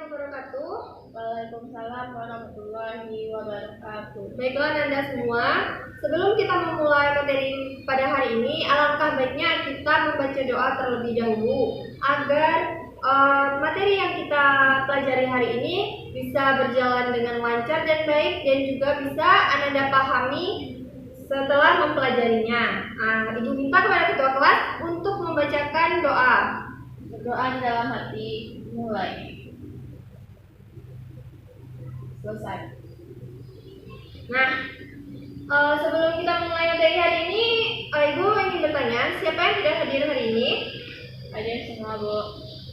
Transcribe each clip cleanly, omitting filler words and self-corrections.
wabarakatuh. Waalaikumsalam warahmatullahi wabarakatuh. Baiklah Nanda semua, sebelum kita memulai materi pada hari ini, alangkah baiknya kita membaca doa terlebih dahulu agar materi yang kita pelajari hari ini bisa berjalan dengan lancar dan baik dan juga bisa Anda pahami setelah mempelajarinya. Ibu minta kepada ketua kelas untuk membacakan doa. Berdoa di dalam hati, mulai. Selesai. Nah, sebelum kita mulai materi hari ini, Ibu ingin bertanya, siapa yang tidak hadir hari ini? Hadir semua, Bu.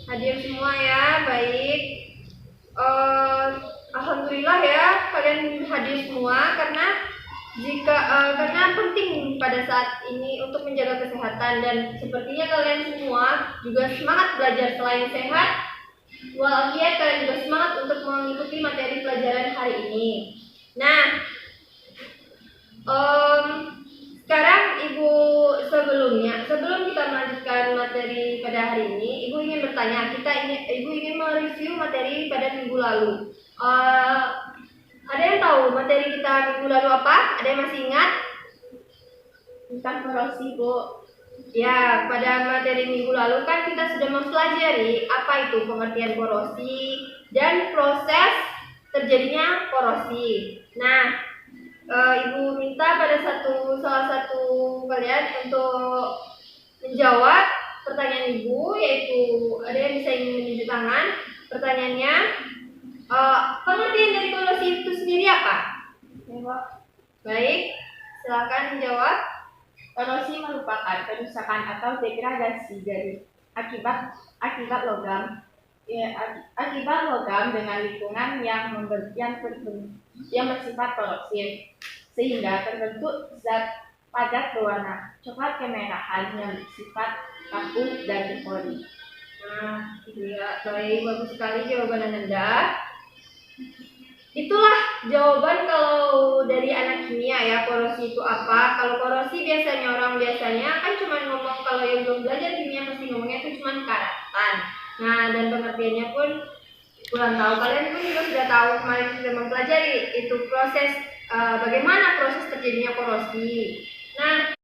Hadir semua ya, baik. Alhamdulillah ya, kalian hadir semua karena karena penting pada saat ini untuk menjaga kesehatan dan sepertinya kalian semua juga semangat belajar selain sehat. Walafiat, kalian juga semangat untuk mengikuti materi pelajaran hari ini. Nah, sekarang sebelum kita melanjutkan materi pada hari ini, Ibu ingin bertanya, Ibu ingin mereview materi pada minggu lalu. Ada yang tahu materi kita minggu lalu apa? Ada yang masih ingat? Tentang korosi, Bu. Ya, pada materi minggu lalu kan kita sudah mempelajari apa itu pengertian korosi dan proses terjadinya korosi. Nah, Ibu minta pada salah satu kalian untuk menjawab pertanyaan Ibu, yaitu ada yang bisa ingin menunjuk tangan. Pertanyaannya, pengertian dari korosi itu sendiri apa? Baik, silakan menjawab. Korosi merupakan kerusakan atau degradasi dari akibat logam dengan lingkungan yang bersifat korosif, sehingga terbentuk zat padat berwarna coklat kemerahan yang bersifat kaku dan berpori. Nah, ya, baik, bagus sekali jawaban Anda. Itulah jawaban kalau dari anak kimia ya, korosi itu apa. Kalau korosi orang biasanya kan cuma ngomong, kalau yang belum belajar kimia pasti ngomongnya itu cuma karatan. Nah, dan pengertiannya pun kurang tahu. Kalian pun juga sudah tahu, kemarin sudah mempelajari itu proses bagaimana proses terjadinya korosi. Nah,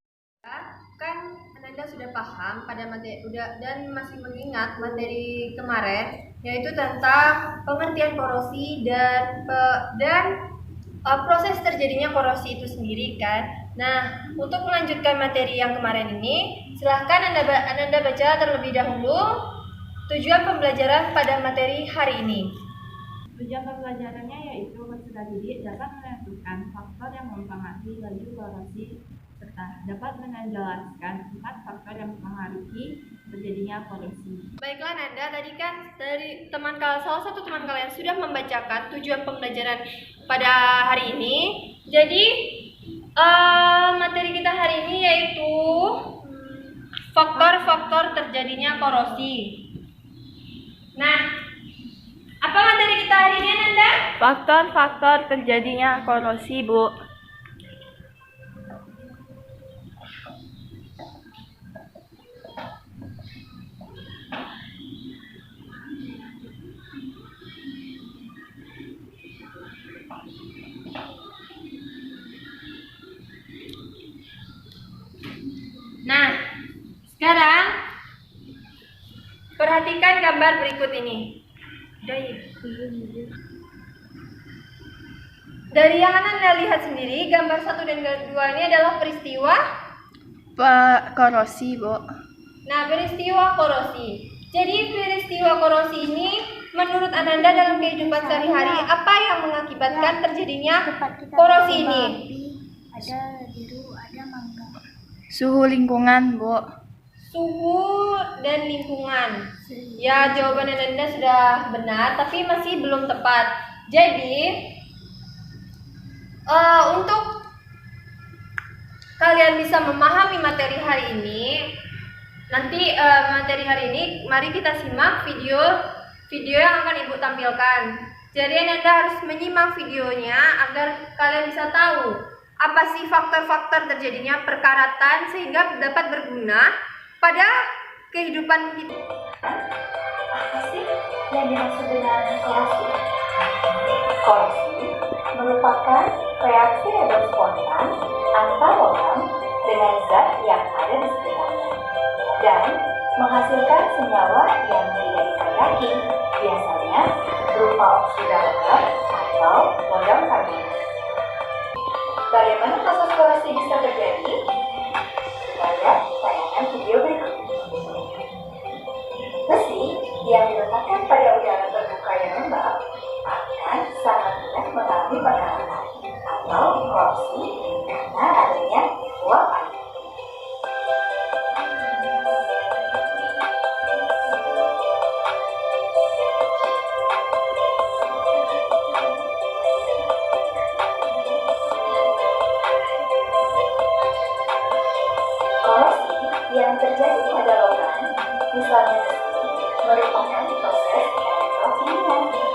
kan Anda sudah paham pada materi dan masih mengingat materi kemarin, yaitu tentang pengertian korosi dan proses terjadinya korosi itu sendiri kan. Nah, untuk melanjutkan materi yang kemarin ini, silahkan Anda baca terlebih dahulu tujuan pembelajaran pada materi hari ini. Tujuan pembelajarannya yaitu peserta didik dapat menentukan faktor yang mempengaruhi laju korosi serta dapat menjelaskan 4 faktor yang mempengaruhi terjadinya korosi. Baiklah Nanda, tadi kan dari salah satu teman kalian sudah membacakan tujuan pembelajaran pada hari ini. Jadi materi kita hari ini yaitu faktor-faktor terjadinya korosi. Nah, apa materi kita hari ini Nanda? Faktor-faktor terjadinya korosi, Bu. Nah, sekarang perhatikan gambar berikut ini. Dari yang Anda lihat sendiri, gambar 1 dan 2 ini adalah peristiwa Korosi, Bu. Nah, peristiwa korosi. Jadi peristiwa korosi ini menurut Ananda dalam kehidupan sehari-hari apa yang mengakibatkan terjadinya korosi ini? Ada biru, ada mangga. Suhu lingkungan, Bu. Suhu dan lingkungan. Ya, jawaban Ananda sudah benar, tapi masih belum tepat. Jadi, untuk kalian bisa memahami materi hari ini, materi hari ini, mari kita simak video yang akan Ibu tampilkan. Jadi Anda harus menyimak videonya agar kalian bisa tahu apa sih faktor-faktor terjadinya perkaratan sehingga dapat berguna pada kehidupan kita. Apa sih? yang dimaksud dengan korosi? Korosi merupakan reaksi redoks spontan antar logam dengan zat yang ada di sekitarnya dan menghasilkan senyawa yang tidak dikendaki, biasanya berupa oksida logam atau logam karbon. Bagaimana proses korosi bisa terjadi? Kita lihat tayangan video berikut. Besi yang diletakkan pada udara terbuka yang lembab akan sangat mudah mengalami pengarahan atau korosi karena adanya uap air. Korosi yang terjadi pada logam, misalnya merupakan proses elektrokimia.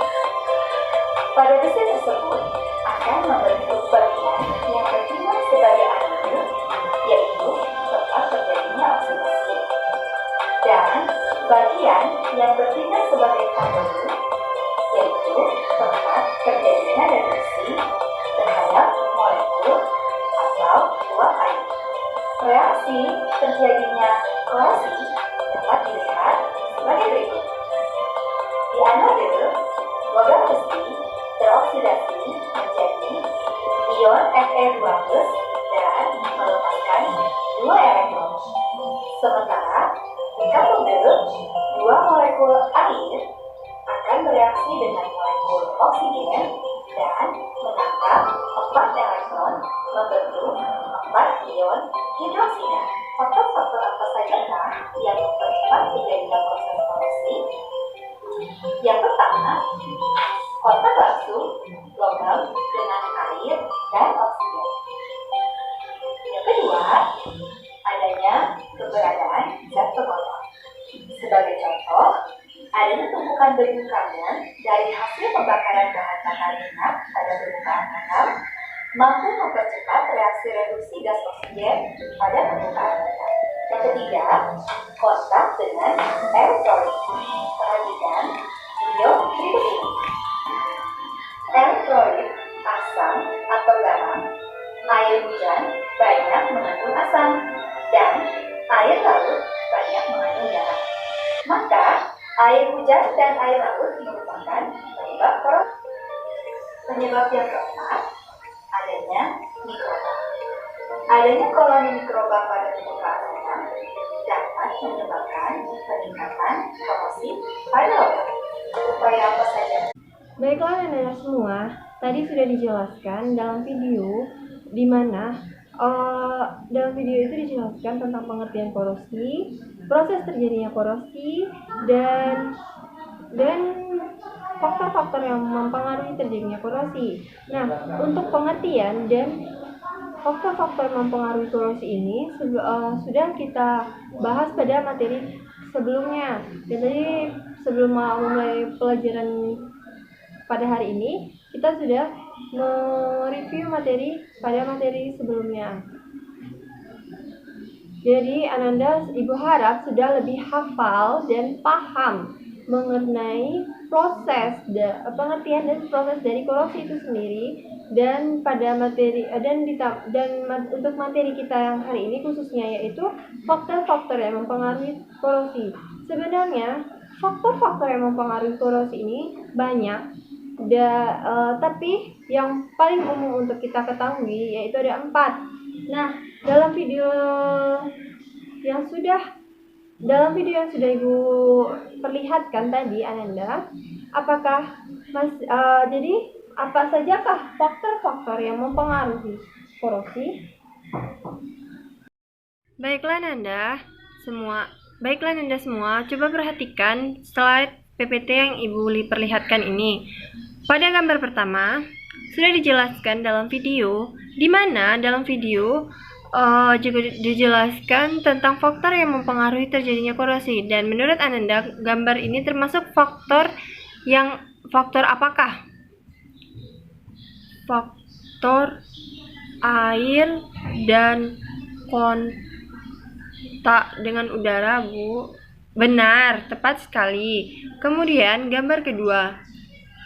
Pada besi tersebut akan membentuk bagian yang bertindak sebagai anode, yaitu tempat terjadinya oksidasi, dan bagian yang bertindak sebagai katode, yaitu tempat terjadinya reduksi terhadap molekul atau uap air. Reaksi terjadinya korosi dapat dilihat sebagai berikut. Di anode, logam besi teroksidasi menjadi ion Fe2+ dan melepaskan 2 elektron. Sementara di katode, 2 molekul air akan bereaksi dengan molekul oksigen dan menangkap 4 elektron membentuk 4 ion hidroksida. Faktor-faktor apa saja yang mempercepat terjadinya proses korosi? Yang pertama, kontak langsung logam dengan air dan oksigen. Yang kedua, adanya keberadaan zat pengotor. Sebagai contoh, adanya tumpukan debu karbon dari hasil pembakaran bahan bakar minyak pada permukaan atom mampu mempercepat reaksi reduksi gas oksigen pada permukaan atom. Yang ketiga, kontak dengan elektrolit. Perhatikan video berikut ini. Elektrolit, asam atau garam, air hujan banyak mengandung asam, dan air laut banyak mengandung garam. Maka, air hujan dan air laut merupakan penyebab korosi. Penyebab yang keempat, adanya mikroba. Adanya koloni mikroba pada permukaan logam dapat menyebabkan peningkatan korosi pada logam. Upaya apa saja? Baiklah anak-anak semua, tadi sudah dijelaskan dalam video di mana dalam video itu dijelaskan tentang pengertian korosi, proses terjadinya korosi, dan faktor-faktor yang mempengaruhi terjadinya korosi. Nah, untuk pengertian dan faktor-faktor mempengaruhi korosi ini sudah kita bahas pada materi sebelumnya. Jadi sebelum memulai pelajaran pada hari ini, kita sudah mereview materi pada materi sebelumnya. Jadi Ananda, Ibu harap sudah lebih hafal dan paham mengenai proses pengertian dan proses dari korosi itu sendiri, dan pada materi untuk materi kita yang hari ini khususnya yaitu faktor-faktor yang mempengaruhi korosi. Sebenarnya faktor-faktor yang mempengaruhi korosi ini banyak, tapi yang paling umum untuk kita ketahui yaitu ada 4. Nah, dalam video yang sudah Ibu perlihatkan tadi Ananda, jadi apa sajakah faktor-faktor yang mempengaruhi korosi? Baiklah Nanda semua, coba perhatikan slide PPT yang Ibu perlihatkan ini. Pada gambar pertama sudah dijelaskan dalam video, di mana dalam video juga dijelaskan tentang faktor yang mempengaruhi terjadinya korosi. Dan menurut Ananda, gambar ini termasuk faktor apakah? Faktor air dan kontak dengan udara, Bu. Benar, tepat sekali. Kemudian gambar kedua.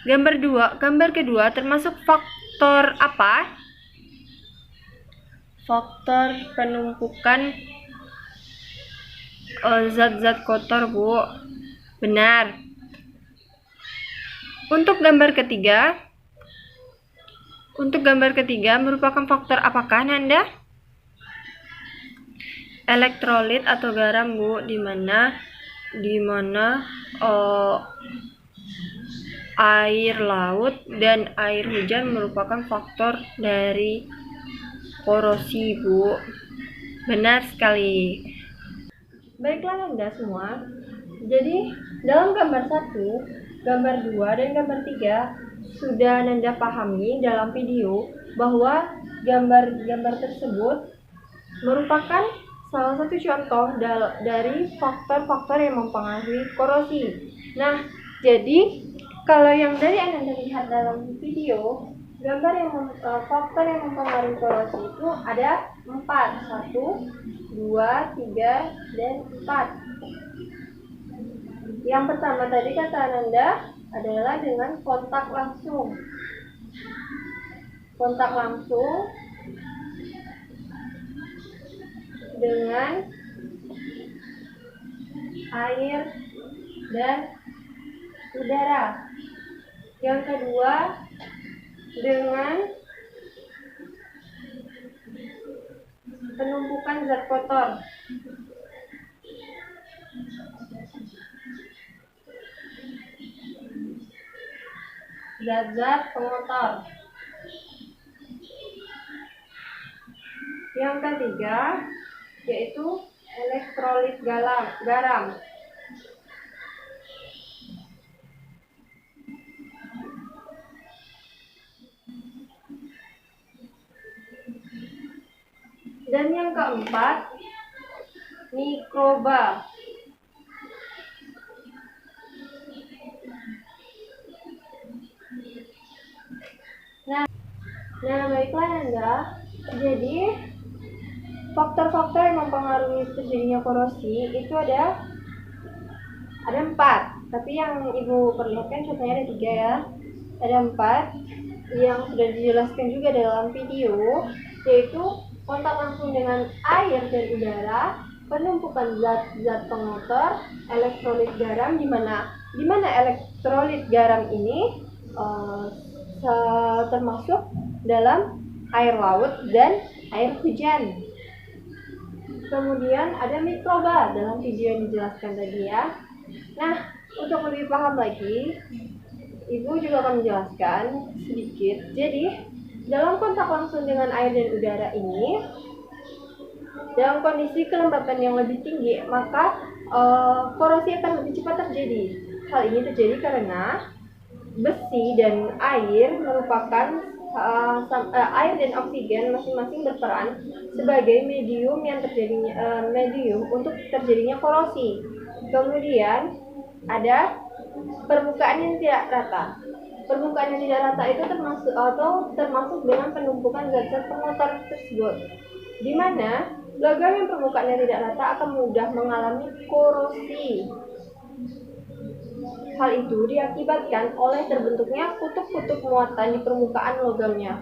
Gambar kedua termasuk faktor apa? Faktor penumpukan zat-zat kotor, Bu. Benar. Untuk gambar ketiga merupakan faktor apakah, Nanda? Elektrolit atau garam, Bu, di mana air laut dan air hujan merupakan faktor dari korosi, Bu. Benar sekali. Baiklah Nanda semua. Jadi dalam gambar 1, gambar 2, dan gambar 3 sudah Nanda pahami dalam video bahwa gambar-gambar tersebut merupakan salah satu contoh dari faktor-faktor yang mempengaruhi korosi. Nah, jadi kalau yang dari Anda lihat dalam video, faktor yang mempengaruhi korosi itu ada 4, 1, 2, 3, dan 4. Yang pertama tadi kata Ananda adalah dengan kontak langsung. Kontak langsung dengan air dan udara. Yang kedua dengan penumpukan zat kotor. Zat-zat pengotor. Yang ketiga yaitu elektrolit garam. Dan yang keempat mikroba. Nah, baiklah Nanda. Jadi faktor-faktor yang mempengaruhi terjadinya korosi itu ada 4. Tapi yang Ibu perlihatkan contohnya ada 3 ya. Ada 4 yang sudah dijelaskan juga dalam video, yaitu kontak langsung dengan air dan udara, penumpukan zat-zat pengotor, elektrolit garam, di mana elektrolit garam ini termasuk dalam air laut dan air hujan. Kemudian ada mikroba dalam video yang dijelaskan tadi ya. Nah, untuk lebih paham lagi, Ibu juga akan menjelaskan sedikit. Jadi, dalam kontak langsung dengan air dan udara ini, dalam kondisi kelembapan yang lebih tinggi, maka korosi akan lebih cepat terjadi. Hal ini terjadi karena besi dan air merupakan air dan oksigen masing-masing berperan sebagai medium untuk terjadinya korosi. Kemudian ada permukaan yang tidak rata. Permukaan yang tidak rata itu termasuk dengan penumpukan zat-zat pengotor tersebut, di mana logam yang permukaannya tidak rata akan mudah mengalami korosi. Hal itu diakibatkan oleh terbentuknya kutub-kutub muatan di permukaan logamnya.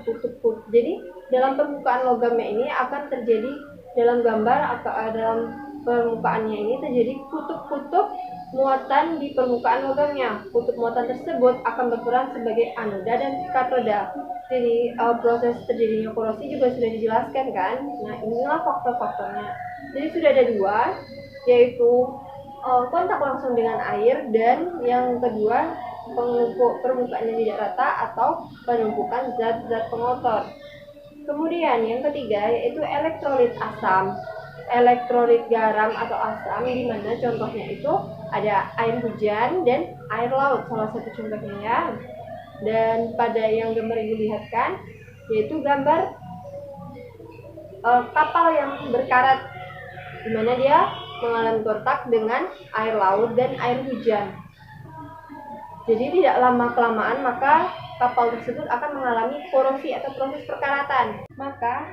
Jadi dalam permukaan logamnya ini akan terjadi dalam gambar atau dalam permukaannya ini terjadi kutub-kutub muatan di permukaan logamnya. Kutub muatan tersebut akan berperan sebagai anoda dan katoda. Jadi proses terjadinya korosi juga sudah dijelaskan kan. Nah, inilah faktor-faktornya. Jadi sudah ada 2, yaitu kontak langsung dengan air, dan yang kedua permukaannya tidak rata atau penumpukan zat-zat pengotor. Kemudian yang ketiga yaitu elektrolit asam, elektrolit garam atau asam, di mana contohnya itu ada air hujan dan air laut, salah satu contohnya ya. Dan pada yang gambar Ibu lihatkan yaitu gambar kapal yang berkarat, di mana dia mengalami kontak dengan air laut dan air hujan. Jadi tidak lama kelamaan maka kapal tersebut akan mengalami korosi atau proses perkaratan. Maka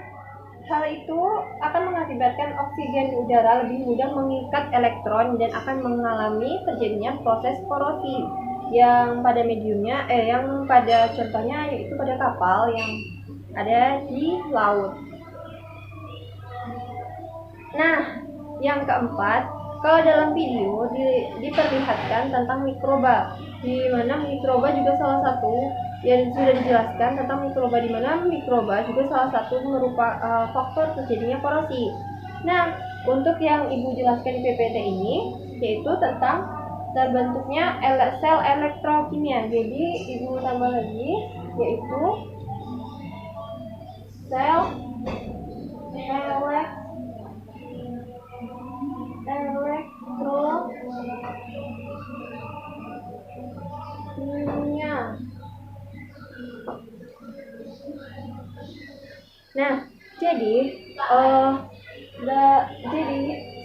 Hal itu akan mengakibatkan oksigen di udara lebih mudah mengikat elektron dan akan mengalami terjadinya proses korosi yang pada yang pada contohnya yaitu pada kapal yang ada di laut. Nah, yang keempat, kalau dalam video diperlihatkan tentang mikroba, di mana mikroba juga salah satu yang sudah dijelaskan tentang mikroba, di mana mikroba juga salah satu merupakan faktor terjadinya korosi. Nah, untuk yang Ibu jelaskan di PPT ini yaitu tentang terbentuknya sel elektrokimia. Jadi Ibu tambah lagi yaitu sel elektrokimia. Nah, jadi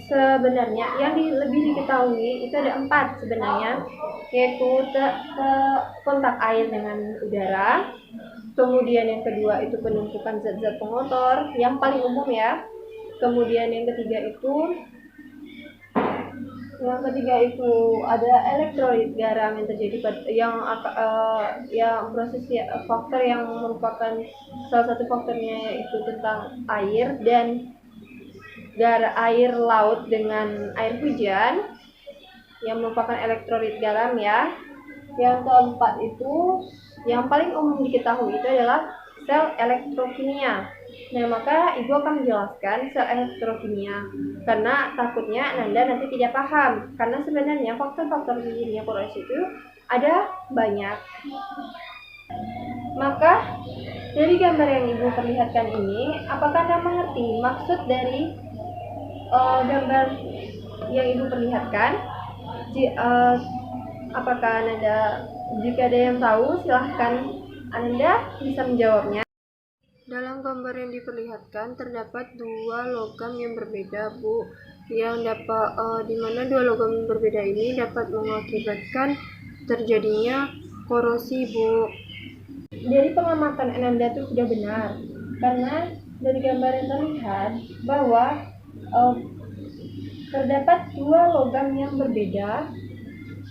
sebenarnya yang lebih diketahui itu ada 4 sebenarnya, yaitu kontak air dengan udara. Kemudian yang kedua itu penumpukan zat-zat pengotor yang paling umum ya. Kemudian yang ketiga itu ada elektrolit garam yang terjadi yang proses faktor yang merupakan salah satu faktornya itu tentang air dan air laut dengan air hujan yang merupakan elektrolit garam ya. Yang keempat itu yang paling umum diketahui itu adalah sel elektrokimia. Nah, maka Ibu akan menjelaskan sel elektrokimia karena takutnya Ananda nanti tidak paham, karena sebenarnya faktor-faktor terjadinya korosi itu ada banyak. Maka dari gambar yang Ibu perlihatkan ini, apakah Anda mengerti maksud dari gambar yang Ibu perlihatkan? Apakah Ananda, jika ada yang tahu silahkan Ananda bisa menjawabnya. Dalam gambar yang diperlihatkan terdapat 2 logam yang berbeda, Bu, yang dapat di mana 2 logam yang berbeda ini dapat mengakibatkan terjadinya korosi, Bu. Dari pengamatan Ananda itu sudah benar, karena dari gambar yang terlihat bahwa terdapat 2 logam yang berbeda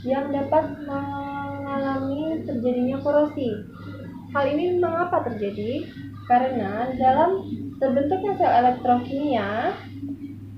yang dapat mengalami terjadinya korosi. Hal ini mengapa terjadi? Karena dalam terbentuknya sel elektrokimia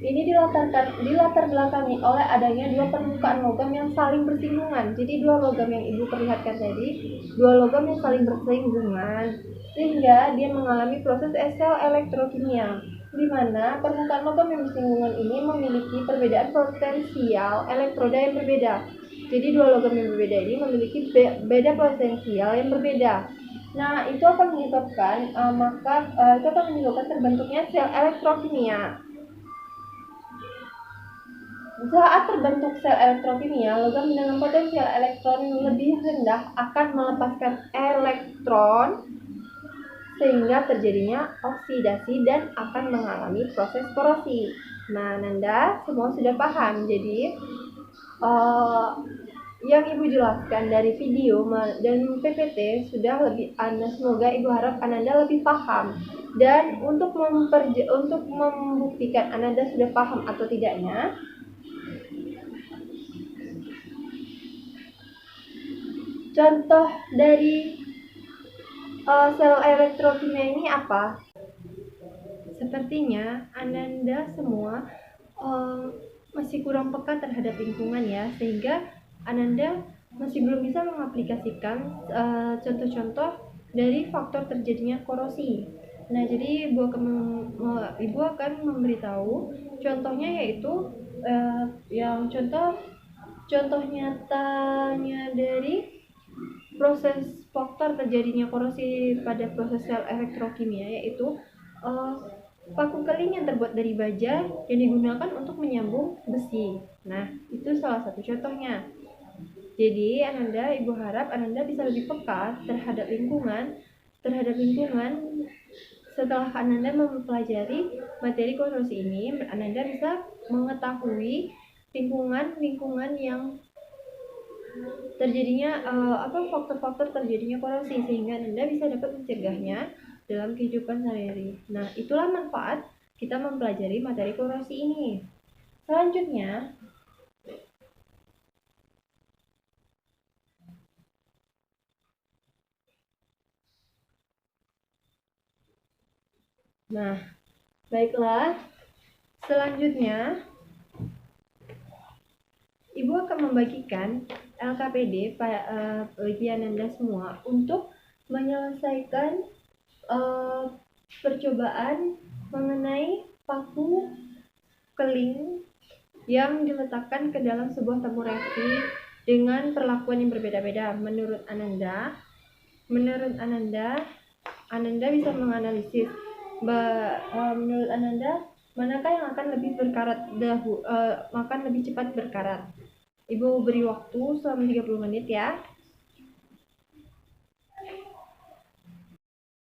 ini dilatar belakangi oleh adanya 2 permukaan logam yang saling bersinggungan. Jadi 2 logam yang Ibu perlihatkan tadi, 2 logam yang saling bersinggungan, sehingga dia mengalami proses sel elektrokimia, di mana permukaan logam yang bersinggungan ini memiliki perbedaan potensial elektroda yang berbeda. Jadi 2 logam yang berbeda ini memiliki beda potensial yang berbeda. Nah, itu akan menyebabkan terbentuknya sel elektrokimia. Saat terbentuk sel elektrokimia, logam dengan potensial elektron lebih rendah akan melepaskan elektron sehingga terjadinya oksidasi dan akan mengalami proses korosi. Nah, Nanda semua sudah paham. Jadi yang Ibu jelaskan dari video dan PPT sudah lebih semoga Ibu harap Ananda lebih paham. Dan untuk membuktikan Ananda sudah paham atau tidaknya, contoh dari sel elektrokimia ini apa? Sepertinya Ananda semua masih kurang peka terhadap lingkungan ya, sehingga Ananda masih belum bisa mengaplikasikan contoh-contoh dari faktor terjadinya korosi. Nah, jadi Ibu akan memberitahu contohnya, yaitu yang contoh nyatanya dari proses faktor terjadinya korosi pada proses sel elektrokimia, yaitu paku keling yang terbuat dari baja yang digunakan untuk menyambung besi. Nah, itu salah satu contohnya. Jadi, Ibu harap Ananda bisa lebih peka terhadap lingkungan setelah Ananda mempelajari materi korosi ini. Ananda bisa mengetahui lingkungan yang terjadinya faktor-faktor terjadinya korosi, sehingga Anda bisa dapat mencegahnya dalam kehidupan sehari-hari. Nah, itulah manfaat kita mempelajari materi korosi ini. Selanjutnya, baiklah. Selanjutnya, Ibu akan membagikan LKPD bagi Ananda semua untuk menyelesaikan percobaan mengenai paku keling yang diletakkan ke dalam sebuah tabung reaksi dengan perlakuan yang berbeda-beda. Menurut Ananda bisa menganalisis. Menurut Ananda, manakah yang akan lebih akan lebih cepat berkarat? Ibu beri waktu selama 30 menit ya.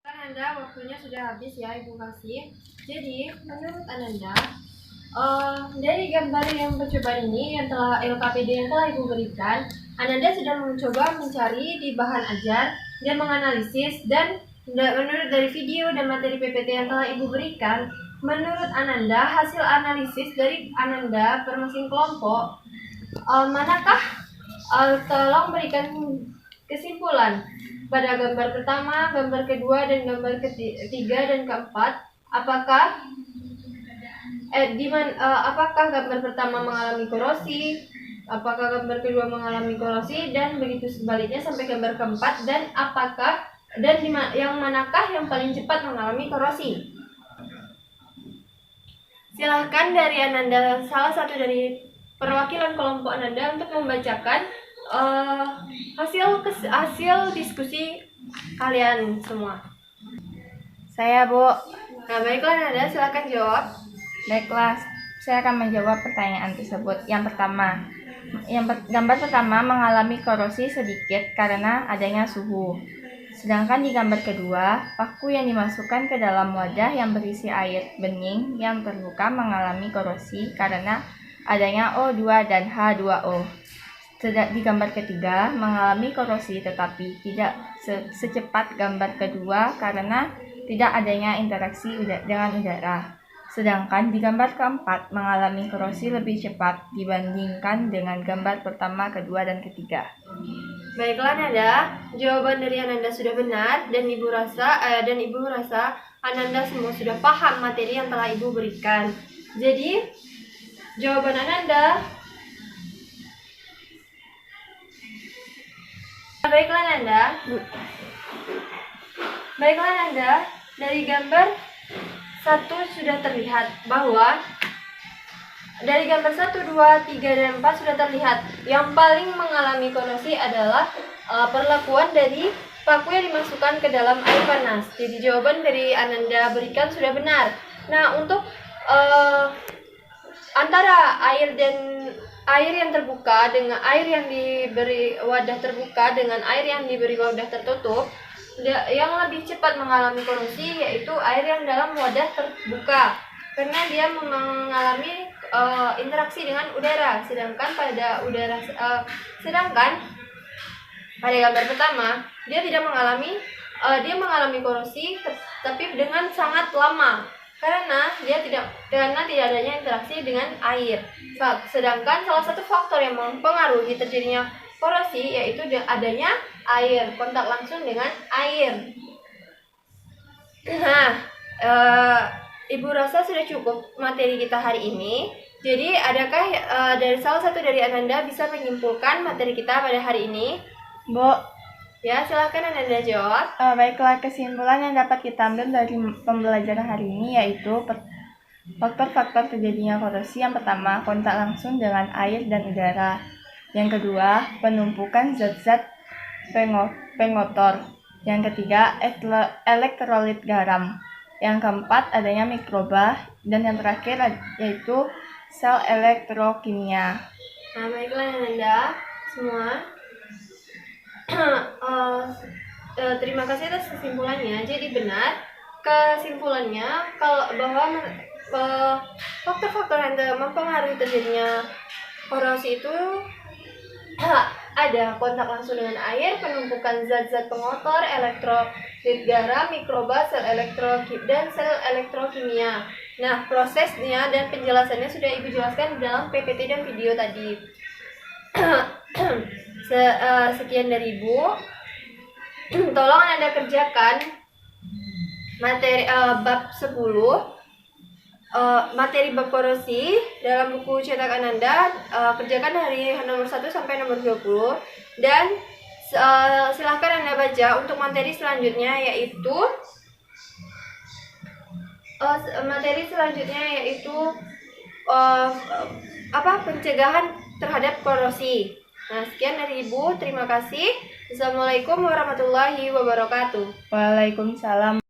Ananda, waktunya sudah habis ya Ibu kasih. Jadi, menurut Ananda, dari gambar yang percobaan ini yang telah LKPD yang telah Ibu berikan, Ananda sudah mencoba mencari di bahan ajar dan menganalisis, dan menurut dari video dan materi PPT yang telah Ibu berikan, menurut Ananda hasil analisis dari Ananda per masing kelompok manakah? Tolong berikan kesimpulan pada gambar pertama, gambar kedua, dan gambar ketiga dan keempat. Apakah gambar pertama mengalami korosi? Apakah gambar kedua mengalami korosi, dan begitu sebaliknya sampai gambar keempat, dan yang manakah yang paling cepat mengalami korosi? Silahkan dari Ananda, salah satu dari perwakilan kelompok Ananda, untuk membacakan hasil diskusi kalian semua. Saya, Bu. Nah, baiklah Ananda, silakan jawab. Baiklah, saya akan menjawab pertanyaan tersebut. Yang pertama, gambar pertama mengalami korosi sedikit karena adanya suhu. Sedangkan di gambar kedua, paku yang dimasukkan ke dalam wadah yang berisi air bening yang terbuka mengalami korosi karena adanya O2 dan H2O. Di gambar ketiga mengalami korosi tetapi tidak secepat gambar kedua karena tidak adanya interaksi dengan udara. Sedangkan di gambar keempat mengalami korosi lebih cepat dibandingkan dengan gambar pertama, kedua, dan ketiga. Baiklah Ananda, jawaban dari Ananda sudah benar, dan Ibu rasa Ananda semua sudah paham materi yang telah Ibu berikan. Jadi, jawaban Ananda. Baiklah Ananda, dari gambar 1 sudah terlihat bahwa dari gambar 1, 2, 3, dan 4 sudah terlihat yang paling mengalami korosi adalah perlakuan dari paku yang dimasukkan ke dalam air panas. Jadi jawaban dari Ananda berikan sudah benar. Nah, untuk antara air yang terbuka dengan air yang diberi wadah terbuka dengan air yang diberi wadah tertutup, yang lebih cepat mengalami korosi yaitu air yang dalam wadah terbuka karena dia mengalami interaksi dengan udara. Sedangkan pada gambar pertama dia mengalami korosi tapi dengan sangat lama karena tidak adanya interaksi dengan air. Sedangkan salah satu faktor yang mempengaruhi terjadinya korosi yaitu adanya air, kontak langsung dengan air. Nah, Ibu rasa sudah cukup materi kita hari ini. Jadi, adakah dari salah satu dari Ananda bisa menyimpulkan materi kita pada hari ini? Bu, ya silakan Ananda jawab. Baiklah, kesimpulan yang dapat kita ambil dari pembelajaran hari ini yaitu faktor-faktor terjadinya korosi. Yang pertama, kontak langsung dengan air dan udara. Yang kedua, penumpukan zat-zat pengotor. Yang ketiga, elektrolit garam. Yang keempat, adanya mikroba. Dan yang terakhir yaitu sel elektrokimia. Nah, baiklah Ananda semua. Terima kasih atas kesimpulannya. Jadi benar kesimpulannya bahwa faktor-faktor yang mempengaruhi terjadinya korosi itu ada kontak langsung dengan air, penumpukan zat-zat pengotor, elektrolit garam, mikroba, sel dan sel elektrokimia. Nah, prosesnya dan penjelasannya sudah Ibu jelaskan dalam PPT dan video tadi. Sekian dari Ibu. Tolong Anda kerjakan materi bab 10, materi bab korosi dalam buku cetakan Anda. Kerjakan dari nomor 1 sampai nomor 20 dan silahkan Anda baca untuk materi selanjutnya yaitu pencegahan terhadap korosi. Nah, sekian dari Ibu. Terima kasih. Assalamualaikum warahmatullahi wabarakatuh. Waalaikumsalam.